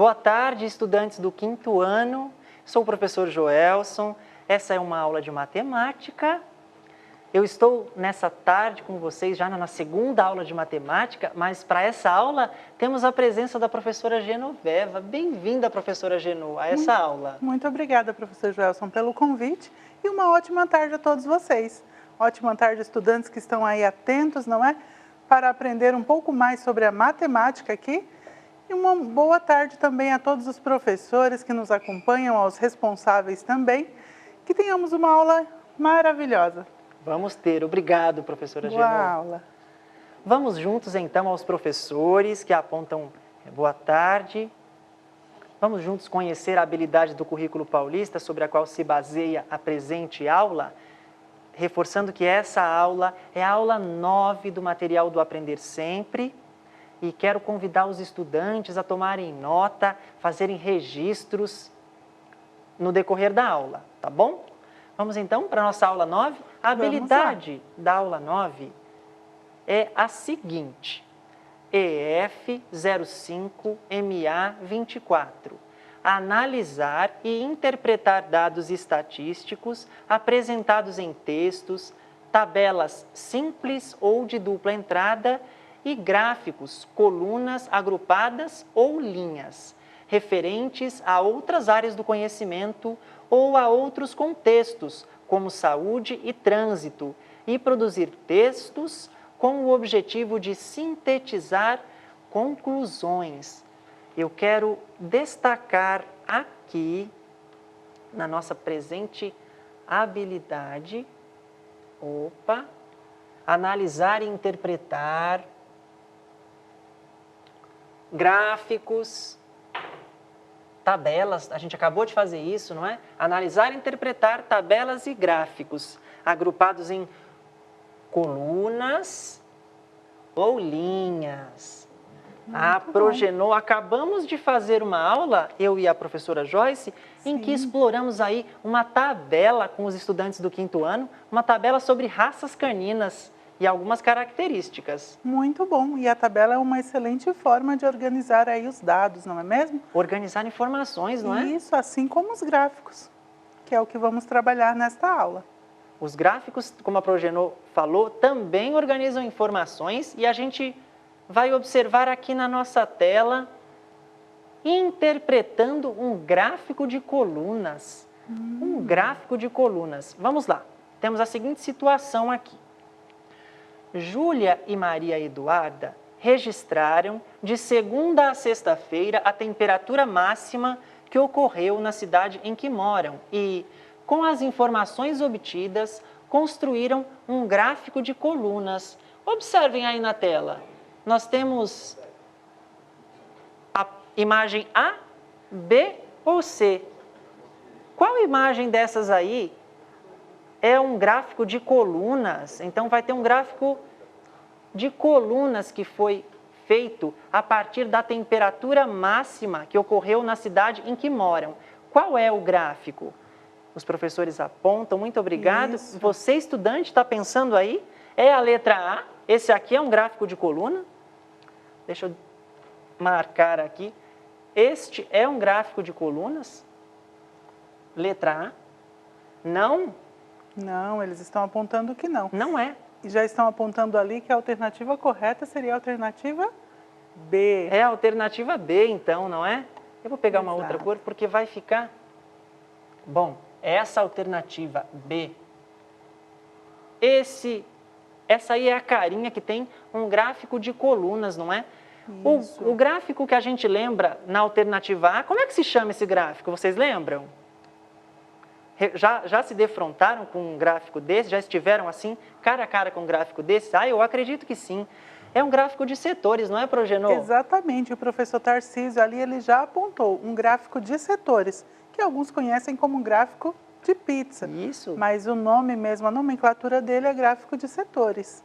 Boa tarde, estudantes do 5º ano. Sou o professor Joelson. Essa é uma aula de matemática. Eu estou nessa tarde com vocês já na segunda aula de matemática, mas para essa aula temos a presença da professora Genoveva. Bem-vinda, professora Geno, a essa aula. Muito obrigada, professor Joelson, pelo convite e uma ótima tarde a todos vocês. Ótima tarde, estudantes que estão aí atentos, não é? Para aprender um pouco mais sobre a matemática aqui. E uma boa tarde também a todos os professores que nos acompanham, aos responsáveis também. Que tenhamos uma aula maravilhosa. Vamos ter. Obrigado, professora Geno. Boa aula. Vamos juntos, então, aos professores que apontam boa tarde. Vamos juntos conhecer a habilidade do currículo paulista sobre a qual se baseia a presente aula, reforçando que essa aula é a aula 9 do material do Aprender Sempre. E quero convidar os estudantes a tomarem nota, fazerem registros no decorrer da aula, tá bom? Vamos então para a nossa aula 9. A habilidade da aula 9 é a seguinte: EF 05MA24. Analisar e interpretar dados estatísticos apresentados em textos, tabelas simples ou de dupla entrada e gráficos, colunas agrupadas ou linhas, referentes a outras áreas do conhecimento ou a outros contextos, como saúde e trânsito, e produzir textos com o objetivo de sintetizar conclusões. Eu quero destacar aqui, na nossa presente habilidade, analisar e interpretar gráficos, tabelas, a gente acabou de fazer isso, não é? Analisar e interpretar tabelas e gráficos, agrupados em colunas ou linhas. Progenou, acabamos de fazer uma aula, eu e a professora Joyce, em que exploramos aí uma tabela com os estudantes do 5º ano, uma tabela sobre raças caninas e algumas características. Muito bom, e a tabela é uma excelente forma de organizar aí os dados, não é mesmo? Organizar informações, não é? Isso, assim como os gráficos, que é o que vamos trabalhar nesta aula. Os gráficos, como a Progenô falou, também organizam informações e a gente vai observar aqui na nossa tela, interpretando um gráfico de colunas. Um gráfico de colunas. Vamos lá, temos a seguinte situação aqui. Júlia e Maria Eduarda registraram de segunda a sexta-feira a temperatura máxima que ocorreu na cidade em que moram e, com as informações obtidas, construíram um gráfico de colunas. Observem aí na tela. Nós temos a imagem A, B ou C. Qual imagem dessas aí é um gráfico de colunas? Então, vai ter um gráfico de colunas que foi feito a partir da temperatura máxima que ocorreu na cidade em que moram. Qual é o gráfico? Os professores apontam, muito obrigado. Isso. Você, estudante, está pensando aí? É a letra A, esse aqui é um gráfico de coluna. Deixa eu marcar aqui. Este é um gráfico de colunas? Letra A. Não? Não, eles estão apontando que não. Não é. E já estão apontando ali que a alternativa correta seria a alternativa B. É a alternativa B, então, não é? Eu vou pegar uma outra cor porque vai ficar... Bom, essa alternativa B, essa aí é a carinha que tem um gráfico de colunas, não é? O gráfico que a gente lembra na alternativa A, como é que se chama esse gráfico? Vocês lembram? Já se defrontaram com um gráfico desse? Já estiveram assim, cara a cara com um gráfico desse? Eu acredito que sim. É um gráfico de setores, não é, Progenô? Exatamente. O professor Tarcísio ali, ele já apontou um gráfico de setores, que alguns conhecem como um gráfico de pizza. Isso. Mas o nome mesmo, a nomenclatura dele é gráfico de setores.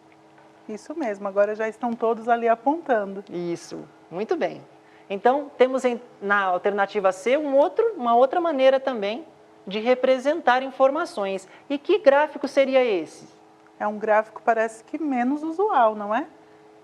Isso mesmo, agora já estão todos ali apontando. Isso, muito bem. Então, temos na alternativa C uma outra maneira também de representar informações. E que gráfico seria esse? É um gráfico, parece que menos usual, não é?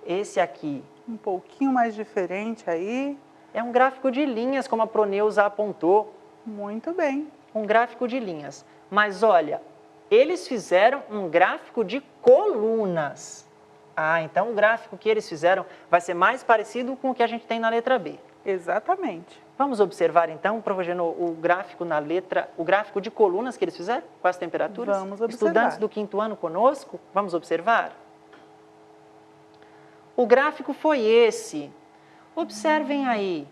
Esse aqui. Um pouquinho mais diferente aí. É um gráfico de linhas, como a Proneuza apontou. Muito bem. Um gráfico de linhas. Mas olha, eles fizeram um gráfico de colunas. Ah, então o gráfico que eles fizeram vai ser mais parecido com o que a gente tem na letra B. Exatamente. Vamos observar então, professor Genô, o gráfico de colunas que eles fizeram com as temperaturas? Vamos observar. Estudantes do 5º ano conosco, vamos observar? O gráfico foi esse. Observem aí.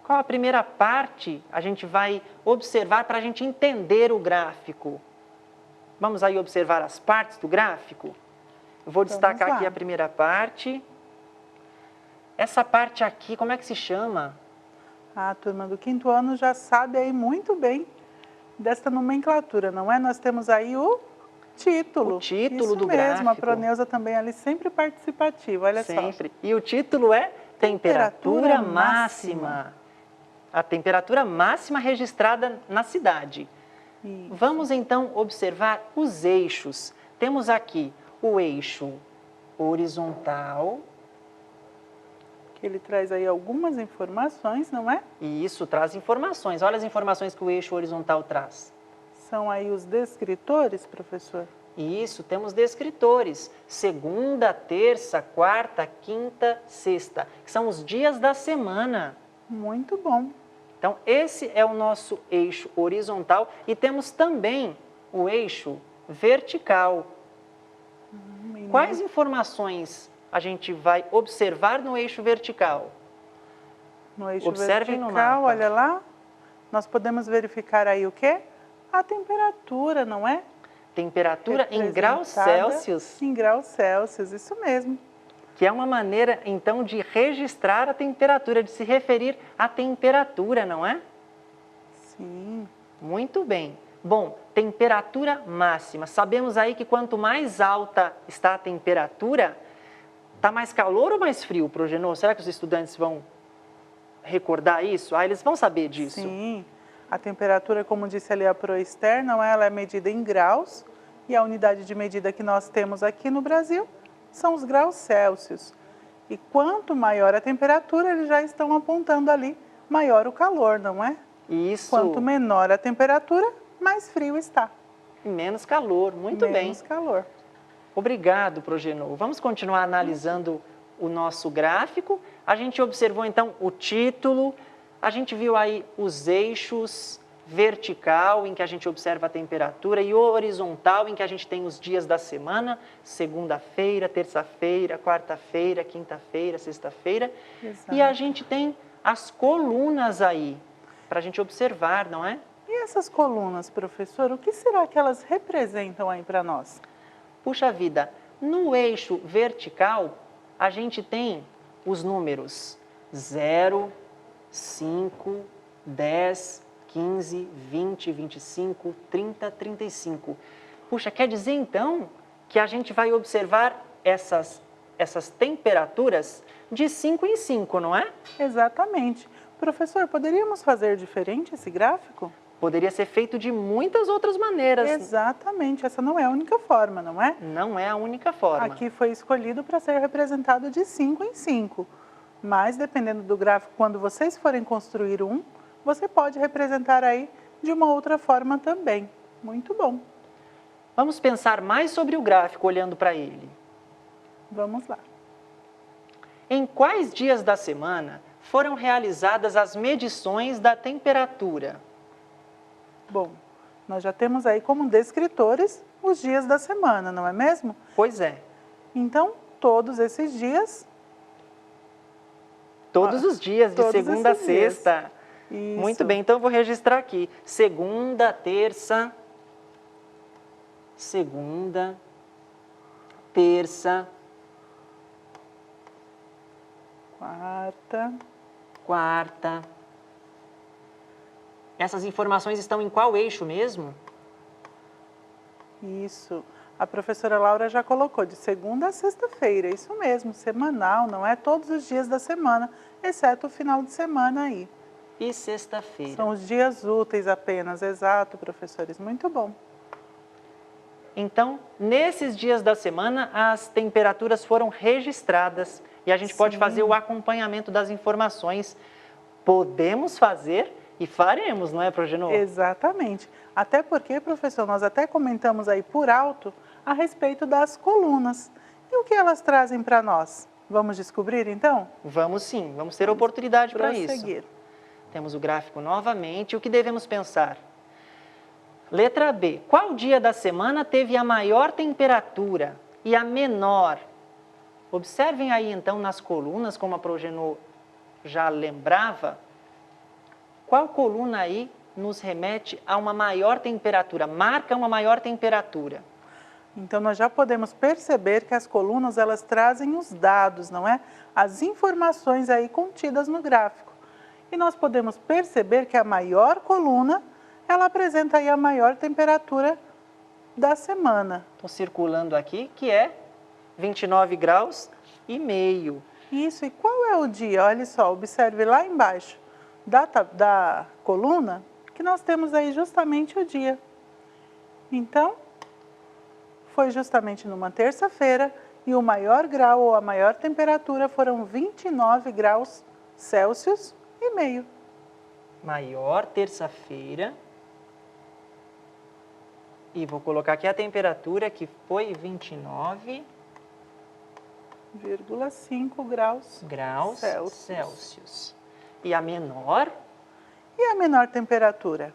Qual a primeira parte a gente vai observar para a gente entender o gráfico? Vamos aí observar as partes do gráfico? Eu vou destacar aqui a primeira parte. Essa parte aqui, como é que se chama? A turma do 5º ano já sabe aí muito bem desta nomenclatura, não é? Nós temos aí o título. O título Isso do mesmo, gráfico. a Proneuza também ali sempre participativa, olha só. Sempre. E o título é Temperatura Máxima. A temperatura máxima registrada na cidade. Isso. Vamos então observar os eixos. Temos aqui o eixo horizontal. Que ele traz aí algumas informações, não é? E isso traz informações. Olha as informações que o eixo horizontal traz. São aí os descritores, professor? Isso, temos descritores. Segunda, terça, quarta, quinta, sexta. Que são os dias da semana. Muito bom. Então, esse é o nosso eixo horizontal e temos também o eixo vertical. Quais informações a gente vai observar no eixo vertical? No eixo Observem no vertical, mapa. olha lá, nós podemos verificar aí o quê? A temperatura, não é? Temperatura em graus Representada Celsius, Em graus Celsius, isso mesmo. que é uma maneira, então, de registrar a temperatura, de se referir à temperatura, não é? Sim. Muito bem. Bom, temperatura máxima. Sabemos aí que quanto mais alta está a temperatura, está mais calor ou mais frio, Progenô? Será que os estudantes vão recordar isso? Ah, eles vão saber disso. Sim. A temperatura, como disse ali a Proester, não é? Ela é medida em graus e a unidade de medida que nós temos aqui no Brasil são os graus Celsius. E quanto maior a temperatura, eles já estão apontando ali, maior o calor, não é? Isso. Quanto menor a temperatura, mais frio está. Menos calor, muito bem. Menos calor. Obrigado, Progenô. Vamos continuar analisando o nosso gráfico. A gente observou então o título, a gente viu aí os eixos vertical, em que a gente observa a temperatura, e horizontal, em que a gente tem os dias da semana, segunda-feira, terça-feira, quarta-feira, quinta-feira, sexta-feira. E a gente tem as colunas aí, para a gente observar, não é? E essas colunas, professor, o que será que elas representam aí para nós? Puxa vida, no eixo vertical, a gente tem os números 0, 5, 10, 15, 20, 25, 30, 35. Puxa, quer dizer então que a gente vai observar essas temperaturas de 5 em 5, não é? Exatamente. Professor, poderíamos fazer diferente esse gráfico? Poderia ser feito de muitas outras maneiras. Exatamente, essa não é a única forma, não é? Não é a única forma. Aqui foi escolhido para ser representado de 5 em 5. Mas, dependendo do gráfico, quando vocês forem construir um, você pode representar aí de uma outra forma também. Muito bom. Vamos pensar mais sobre o gráfico olhando para ele. Vamos lá. Em quais dias da semana foram realizadas as medições da temperatura? Bom, nós já temos aí como descritores os dias da semana, não é mesmo? Pois é. Então, todos esses dias... Todos os dias, de todos segunda a esses dias. sexta. Isso. Muito bem, então eu vou registrar aqui. Segunda, terça, quarta. Essas informações estão em qual eixo mesmo? Isso. A professora Laura já colocou de segunda a sexta-feira, isso mesmo, semanal, não é todos os dias da semana, exceto o final de semana aí. E sexta-feira. São os dias úteis apenas, exato, professores, muito bom. Então, nesses dias da semana, as temperaturas foram registradas e a gente pode fazer o acompanhamento das informações Podemos fazer e faremos, não é, Progenor? Exatamente. Até porque, professor, nós até comentamos aí por alto a respeito das colunas. E o que elas trazem para nós? Vamos descobrir, então? Vamos sim, vamos ter oportunidade para isso. Prosseguir. Temos o gráfico novamente. O que devemos pensar? Letra B. Qual dia da semana teve a maior temperatura e a menor? Observem aí, então, nas colunas, como a Progenor já lembrava, qual coluna aí nos remete a uma maior temperatura, marca uma maior temperatura? Então, nós já podemos perceber que as colunas, elas trazem os dados, não é? As informações aí contidas no gráfico. E nós podemos perceber que a maior coluna, ela apresenta aí a maior temperatura da semana. Estou circulando aqui, que é 29 graus e meio. Isso, e qual é o dia? Olha só, observe lá embaixo da coluna, que nós temos aí justamente o dia. Então, foi justamente numa terça-feira e o maior grau ou a maior temperatura foram 29 graus Celsius e meio. Maior terça-feira. E vou colocar aqui a temperatura que foi 29,5 graus Celsius. E a menor? E a menor temperatura?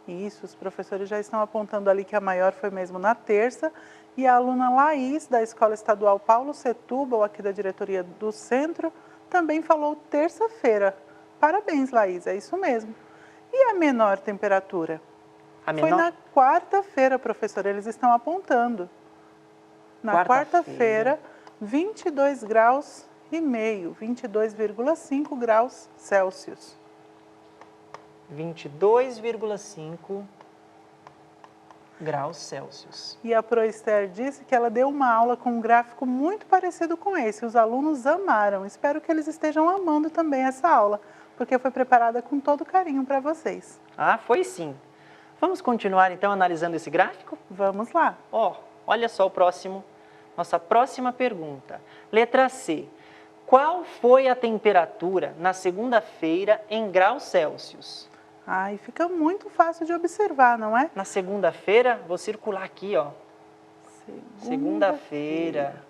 Isso, os professores já estão apontando ali que a maior foi mesmo na terça. E a aluna Laís, da Escola Estadual Paulo Setúbal, aqui da diretoria do centro, também falou terça-feira. Parabéns, Laís, é isso mesmo. E a menor temperatura? A menor? Foi na quarta-feira, professor, eles estão apontando. Na quarta-feira, 22 graus e meio, 22,5 graus Celsius. 22,5 graus Celsius. E a Proester disse que ela deu uma aula com um gráfico muito parecido com esse. Os alunos amaram. Espero que eles estejam amando também essa aula, porque foi preparada com todo carinho para vocês. Ah, foi sim. Vamos continuar então analisando esse gráfico? Vamos lá. Olha só nossa próxima pergunta. Letra C. Qual foi a temperatura na segunda-feira em graus Celsius? E fica muito fácil de observar, não é? Na segunda-feira, vou circular aqui, Segunda-feira.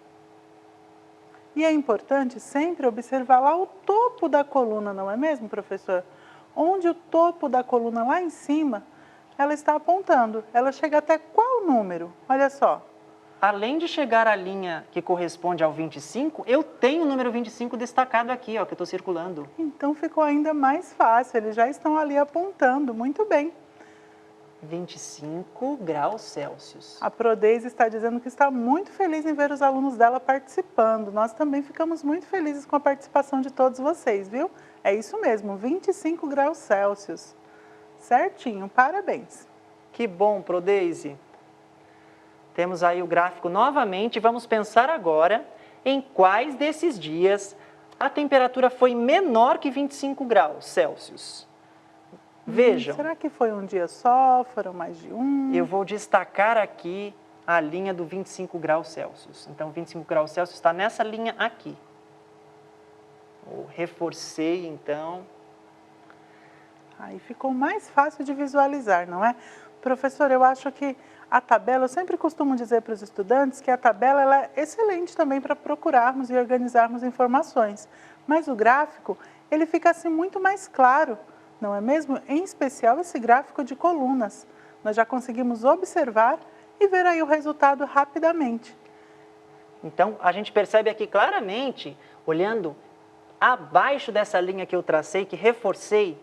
E é importante sempre observar lá o topo da coluna, não é mesmo, professor? Onde o topo da coluna lá em cima, ela está apontando. Ela chega até qual número? Olha só. Além de chegar à linha que corresponde ao 25, eu tenho o número 25 destacado aqui, que eu estou circulando. Então ficou ainda mais fácil, eles já estão ali apontando, muito bem. 25 graus Celsius. A Prodeise está dizendo que está muito feliz em ver os alunos dela participando. Nós também ficamos muito felizes com a participação de todos vocês, viu? É isso mesmo, 25 graus Celsius. Certinho, parabéns. Que bom, Prodeise. Temos aí o gráfico novamente. Vamos pensar agora em quais desses dias a temperatura foi menor que 25 graus Celsius. Vejam. Será que foi um dia só? Foram mais de um? Eu vou destacar aqui a linha do 25 graus Celsius. Então, 25 graus Celsius está nessa linha aqui. Eu reforcei, então. Aí ficou mais fácil de visualizar, não é? Professor, eu acho que a tabela, eu sempre costumo dizer para os estudantes que a tabela ela é excelente também para procurarmos e organizarmos informações. Mas o gráfico, ele fica assim muito mais claro, não é mesmo? Em especial esse gráfico de colunas. Nós já conseguimos observar e ver aí o resultado rapidamente. Então, a gente percebe aqui claramente, olhando abaixo dessa linha que eu tracei, que reforcei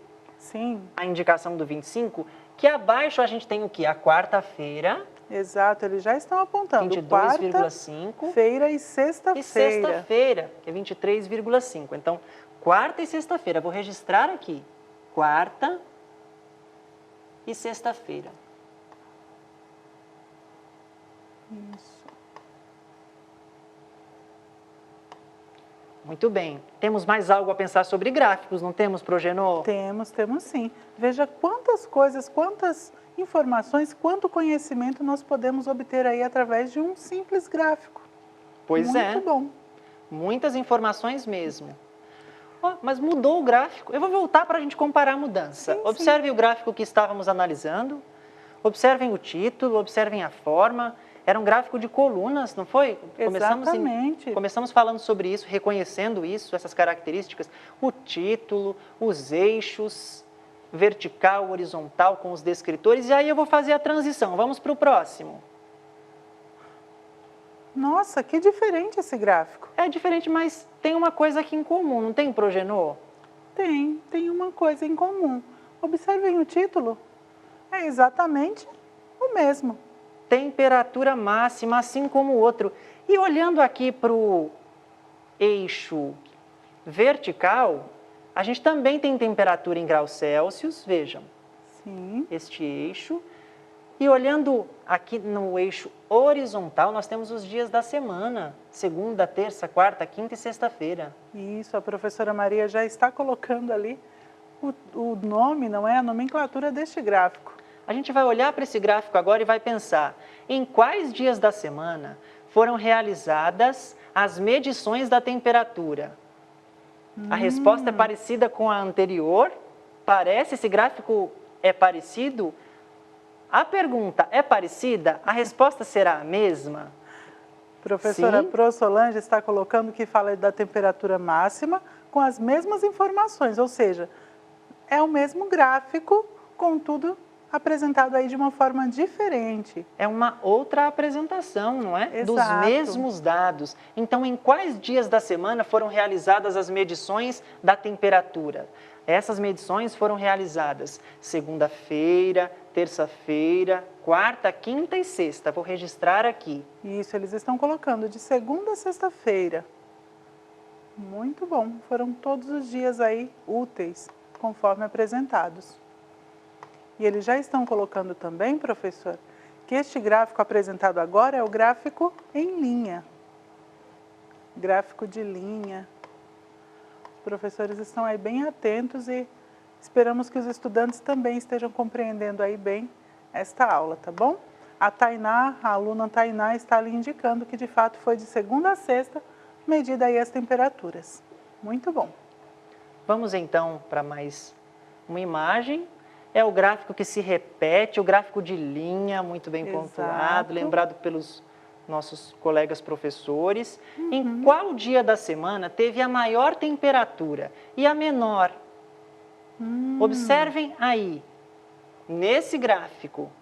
a indicação do 25, que abaixo a gente tem o quê? A quarta-feira. Exato, eles já estão apontando 22,5. Quarta-feira e sexta-feira. E sexta-feira, que é 23,5. Então, quarta e sexta-feira. Vou registrar aqui. Quarta e sexta-feira. Isso. Muito bem. Temos mais algo a pensar sobre gráficos, não temos, Progenor? Temos sim. Veja quantas coisas, quantas informações, quanto conhecimento nós podemos obter aí através de um simples gráfico. Pois é. Muito bom. Muitas informações mesmo. Ó, mas mudou o gráfico. Eu vou voltar para a gente comparar a mudança. Sim, Observem o gráfico que estávamos analisando. Observem o título, observem a forma. Era um gráfico de colunas, não foi? Exatamente. Começamos falando sobre isso, reconhecendo isso, essas características. O título, os eixos, vertical, horizontal, com os descritores. E aí eu vou fazer a transição. Vamos para o próximo. Nossa, que diferente esse gráfico. É diferente, mas tem uma coisa aqui em comum, não tem, Progenor? Tem uma coisa em comum. Observem o título. É exatamente o mesmo. Temperatura máxima, assim como o outro. E olhando aqui para o eixo vertical, a gente também tem temperatura em graus Celsius, vejam, Sim. este eixo. E olhando aqui no eixo horizontal, nós temos os dias da semana, segunda, terça, quarta, quinta e sexta-feira. Isso, a professora Maria já está colocando ali o nome, não é? A nomenclatura deste gráfico. A gente vai olhar para esse gráfico agora e vai pensar em quais dias da semana foram realizadas as medições da temperatura. A resposta é parecida com a anterior? Parece? Esse gráfico é parecido? A pergunta é parecida? A resposta será a mesma? Professora Sim. Pro Solange está colocando que fala da temperatura máxima com as mesmas informações, ou seja, é o mesmo gráfico, contudo apresentado aí de uma forma diferente. É uma outra apresentação, não é? Dos Exato. mesmos dados. Então, em quais dias da semana foram realizadas as medições da temperatura? Essas medições foram realizadas segunda-feira, terça-feira, quarta, quinta e sexta. Vou registrar aqui. Isso, eles estão colocando de segunda a sexta-feira. Muito bom, foram todos os dias aí úteis, conforme apresentados. E eles já estão colocando também, professor, que este gráfico apresentado agora é o gráfico em linha. Gráfico de linha. Os professores estão aí bem atentos e esperamos que os estudantes também estejam compreendendo aí bem esta aula, tá bom? A Tainá, a aluna Tainá, está ali indicando que de fato foi de segunda a sexta, medida aí as temperaturas. Muito bom. Vamos então para mais uma imagem. É o gráfico que se repete, o gráfico de linha, muito bem pontuado, lembrado pelos nossos colegas professores. Em qual dia da semana teve a maior temperatura e a menor? Observem aí, nesse gráfico,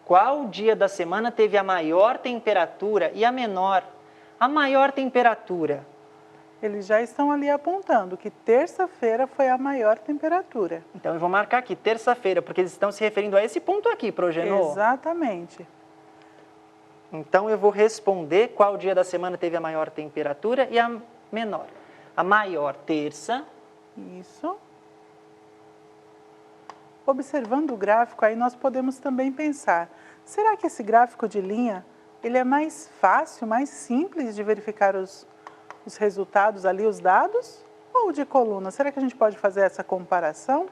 qual dia da semana teve a maior temperatura e a menor? A maior temperatura. Eles já estão ali apontando que terça-feira foi a maior temperatura. Então, eu vou marcar aqui, terça-feira, porque eles estão se referindo a esse ponto aqui, Progenor. Exatamente. Então, eu vou responder qual dia da semana teve a maior temperatura e a menor. A maior, terça. Isso. Observando o gráfico, aí nós podemos também pensar, será que esse gráfico de linha, ele é mais fácil, mais simples de verificar os resultados ali, os dados, ou de coluna? Será que a gente pode fazer essa comparação?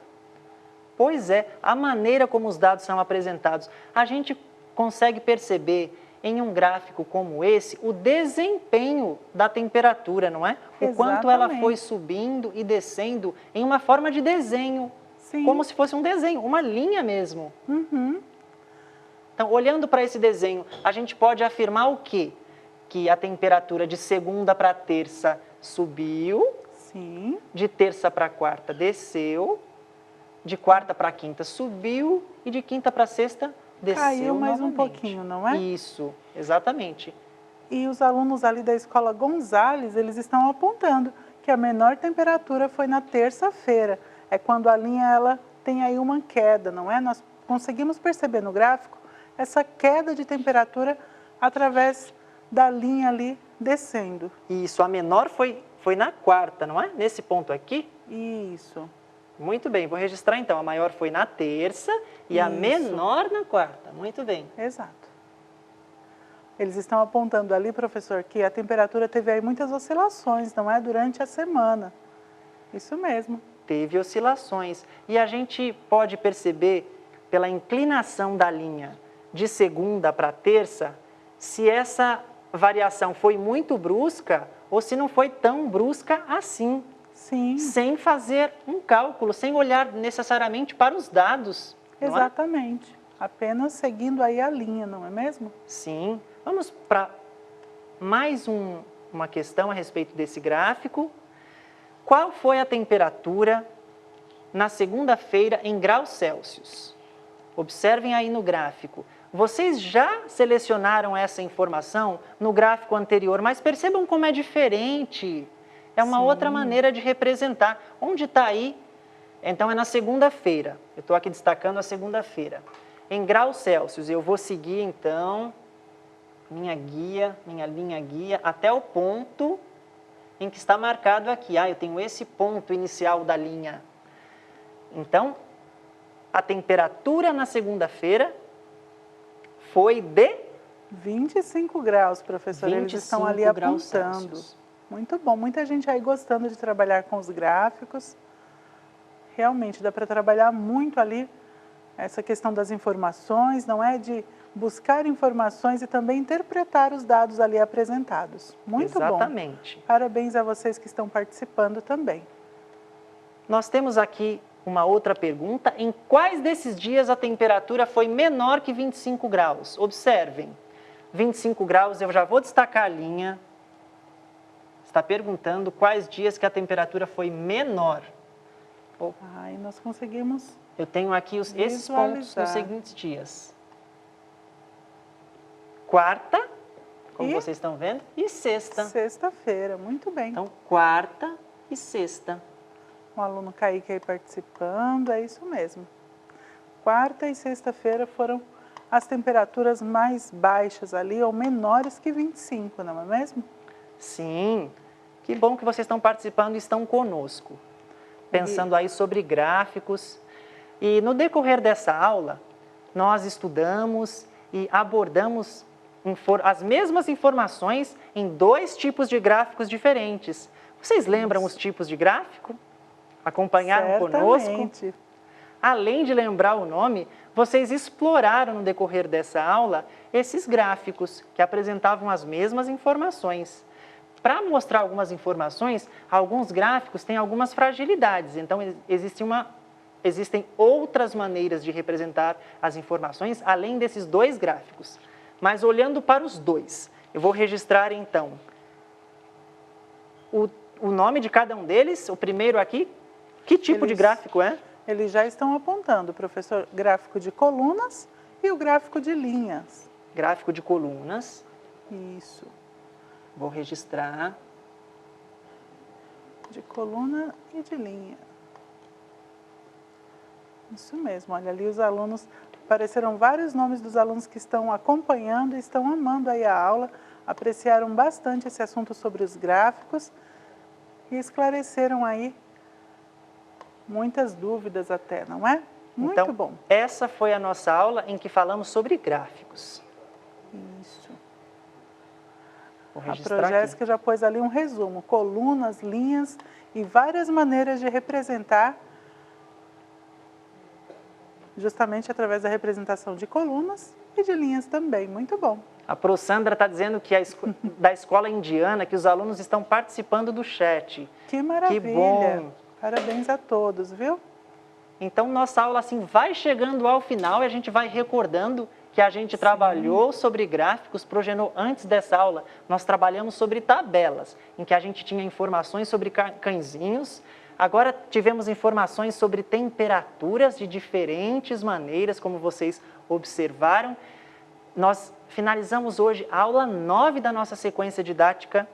Pois é, a maneira como os dados são apresentados. A gente consegue perceber em um gráfico como esse o desempenho da temperatura, não é? O quanto ela foi subindo e descendo em uma forma de desenho. Sim. Como se fosse um desenho, uma linha mesmo. Então, olhando para esse desenho, a gente pode afirmar o quê? Que a temperatura de segunda para terça subiu, Sim. de terça para quarta desceu, de quarta para quinta subiu e de quinta para sexta desceu Caiu mais novamente. um pouquinho, não é? Isso, exatamente. E os alunos ali da escola Gonzales, eles estão apontando que a menor temperatura foi na terça-feira. É quando a linha ela tem aí uma queda, não é? Nós conseguimos perceber no gráfico essa queda de temperatura através da linha ali descendo. Isso, a menor foi na quarta, não é? Nesse ponto aqui? Isso. Muito bem, vou registrar então. A maior foi na terça e a menor na quarta. Muito bem. Exato. Eles estão apontando ali, professor, que a temperatura teve aí muitas oscilações, não é? Durante a semana. Isso mesmo. Teve oscilações. E a gente pode perceber, pela inclinação da linha de segunda para terça, se essa variação foi muito brusca ou se não foi tão brusca assim. Sim. sem fazer um cálculo, sem olhar necessariamente para os dados. Não é? Exatamente. Apenas seguindo aí a linha, não é mesmo? Sim. Vamos para mais uma questão a respeito desse gráfico. Qual foi a temperatura na segunda-feira em graus Celsius? Observem aí no gráfico. Vocês já selecionaram essa informação no gráfico anterior, mas percebam como é diferente. É uma Sim. outra maneira de representar. Onde está aí? Então é na segunda-feira. Eu estou aqui destacando a segunda-feira. Em graus Celsius, eu vou seguir então minha linha guia, até o ponto em que está marcado aqui. Eu tenho esse ponto inicial da linha. Então, a temperatura na segunda-feira foi de 25 graus, professor. Eles estão ali 25 graus apontando. Celsius. Muito bom. Muita gente aí gostando de trabalhar com os gráficos. Realmente, dá para trabalhar muito ali essa questão das informações, não é? De buscar informações e também interpretar os dados ali apresentados. Muito bom. Exatamente. Parabéns a vocês que estão participando também. Nós temos aqui uma outra pergunta. Em quais desses dias a temperatura foi menor que 25 graus? Observem. 25 graus, eu já vou destacar a linha. Está perguntando quais dias que a temperatura foi menor. Aí nós conseguimos. Eu tenho aqui esses pontos nos seguintes dias. Quarta, como vocês estão vendo, e sexta. Sexta-feira, muito bem. Então, quarta e sexta. O aluno Kaique aí participando, é isso mesmo. Quarta e sexta-feira foram as temperaturas mais baixas ali, ou menores que 25, não é mesmo? Sim, que bom que vocês estão participando e estão conosco, pensando aí sobre gráficos. E no decorrer dessa aula, nós estudamos e abordamos as mesmas informações em dois tipos de gráficos diferentes. Vocês lembram os tipos de gráfico? Acompanharam conosco? Além de lembrar o nome, vocês exploraram no decorrer dessa aula esses gráficos que apresentavam as mesmas informações. Para mostrar algumas informações, alguns gráficos têm algumas fragilidades, então existem outras maneiras de representar as informações além desses dois gráficos. Mas olhando para os dois, eu vou registrar então o nome de cada um deles, o primeiro aqui. Que tipo de gráfico é? Eles já estão apontando, professor, gráfico de colunas e o gráfico de linhas. Gráfico de colunas. Isso. Vou registrar. De coluna e de linha. Isso mesmo, olha ali os alunos, apareceram vários nomes dos alunos que estão acompanhando e estão amando aí a aula, apreciaram bastante esse assunto sobre os gráficos e esclareceram aí muitas dúvidas até, não é? Muito bom. Essa foi a nossa aula em que falamos sobre gráficos. Isso. Vou A registrar Progéssica já pôs ali um resumo, colunas, linhas e várias maneiras de representar, justamente através da representação de colunas e de linhas também. Muito bom. A Pro Sandra está dizendo que da escola indiana, que os alunos estão participando do chat. Que maravilha. Que bom. Parabéns a todos, viu? Então, nossa aula assim vai chegando ao final e a gente vai recordando que a gente trabalhou sobre gráficos. Progenô, antes dessa aula, nós trabalhamos sobre tabelas, em que a gente tinha informações sobre cãezinhos. Agora tivemos informações sobre temperaturas de diferentes maneiras, como vocês observaram. Nós finalizamos hoje a aula 9 da nossa sequência didática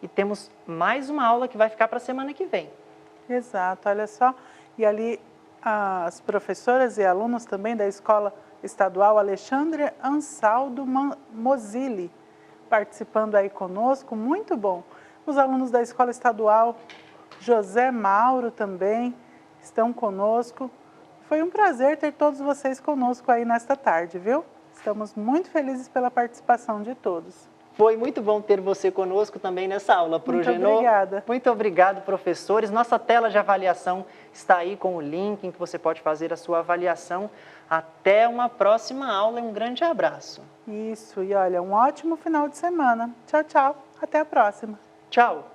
e temos mais uma aula que vai ficar para a semana que vem. Exato, olha só. E ali as professoras e alunos também da Escola Estadual Alexandre Ansaldo Mozilli, participando aí conosco, muito bom. Os alunos da Escola Estadual José Mauro também estão conosco. Foi um prazer ter todos vocês conosco aí nesta tarde, viu? Estamos muito felizes pela participação de todos. Foi muito bom ter você conosco também nessa aula, Progenô. Muito obrigada. Muito obrigado, professores. Nossa tela de avaliação está aí com o link em que você pode fazer a sua avaliação. Até uma próxima aula e um grande abraço. Isso, e olha, um ótimo final de semana. Tchau, tchau. Até a próxima. Tchau.